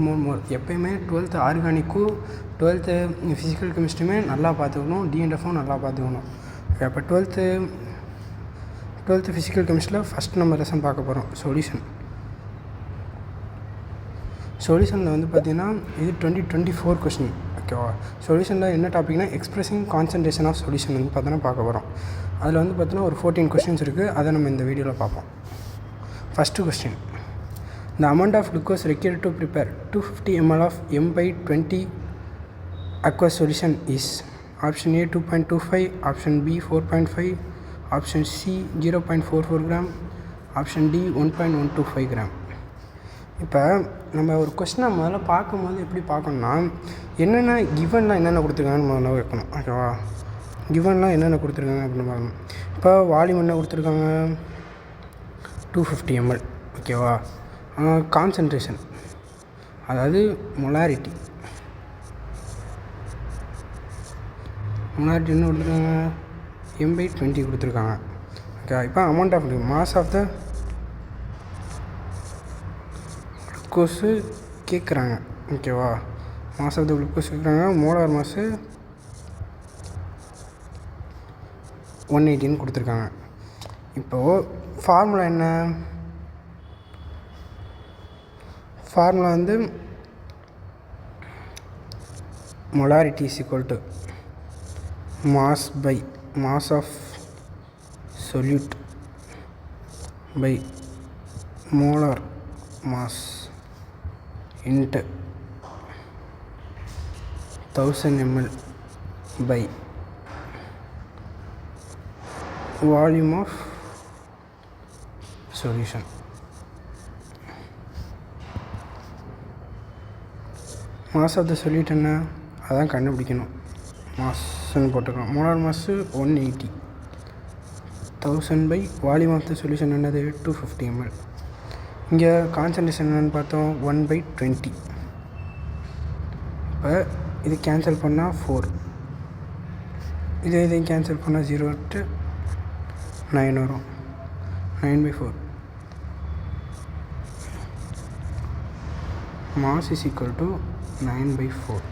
மோர் எப்போயுமே 12th ஆர்கானிக்கும் 12th physical கெமிஸ்ட்ரியுமே நல்லா பார்த்துக்கணும், டிஎன்எஃப்பும் நல்லா பார்த்துக்கணும். இப்போ 12th ஃபிசிக்கல் கெமிஸ்ட்ரியில் ஃபஸ்ட் நம்ம லெசன் பார்க்க போகிறோம் சொல்யூஷனில் வந்து பார்த்திங்கன்னா இது 2024 கொஸ்டின். ஓகேவா? சொல்யூஷனில் என்ன டாபிக்னா எக்ஸ்ப்ரெஸிங் கான்சன்ட்ரேஷன் ஆஃப் சொல்யூஷன் வந்து பார்த்தோன்னா பார்க்க போகிறோம். அதில் வந்து பார்த்தோன்னா ஒரு 14 கொஸ்டின்ஸ் இருக்குது, அதை நம்ம இந்த வீடியோவில் பார்ப்போம். First question, the amount of glucose required to prepare 250 ml of M/20 aqueous solution is option A 2.25, option B 4.5, option C 0.44 gram, option D 1.125 gram. இப்போ நம்ம ஒரு கொஸ்டினை முதல்ல பார்க்கும்போது எப்படி பார்க்கணுன்னா என்னென்ன கிவன்லாம் என்னென்ன கொடுத்துருக்காங்கன்னு முதல்ல வைக்கணும். ஓகேவா? கிவன்லாம் என்னென்ன கொடுத்துருக்காங்க அப்படின்னு பார்க்கணும். இப்போ வால்யூம் என்ன கொடுத்துருக்காங்க, 250 ml. ஓகேவா? கான்சன்ட்ரேஷன் அதாவது மொலாரிட்டி என்ன கொடுத்துருக்காங்க, M/20 கொடுத்துருக்காங்க. ஓகே, இப்போ amount of mass of the glucose கேட்குறாங்க. ஓகேவா? மாஸ் ஆஃப் த குளுக்கோஸ் கேட்குறாங்க. மோலார் மாஸு 180 கொடுத்துருக்காங்க. இப்போது ஃபார்முலா என்ன, ஃபார்முலா வந்து molarity is equal to mass by mass of solute by molar mass into 1000 ml by volume of solution. Mass of the solute என்ன, அதான் கண்டுபிடிக்கணும். மாஸ்ன்னு போட்டுக்கலாம். Molar mass 180, 1000 by volume of the solution என்னது 250 ml. இங்கே concentration என்னென்னு பார்த்தோம் 1/20. இப்போ இது கேன்சல் பண்ணால் 4, இதையும் கேன்சல் பண்ணால் 0 to 9 வரும். 9/4 mass is equal to 9/4.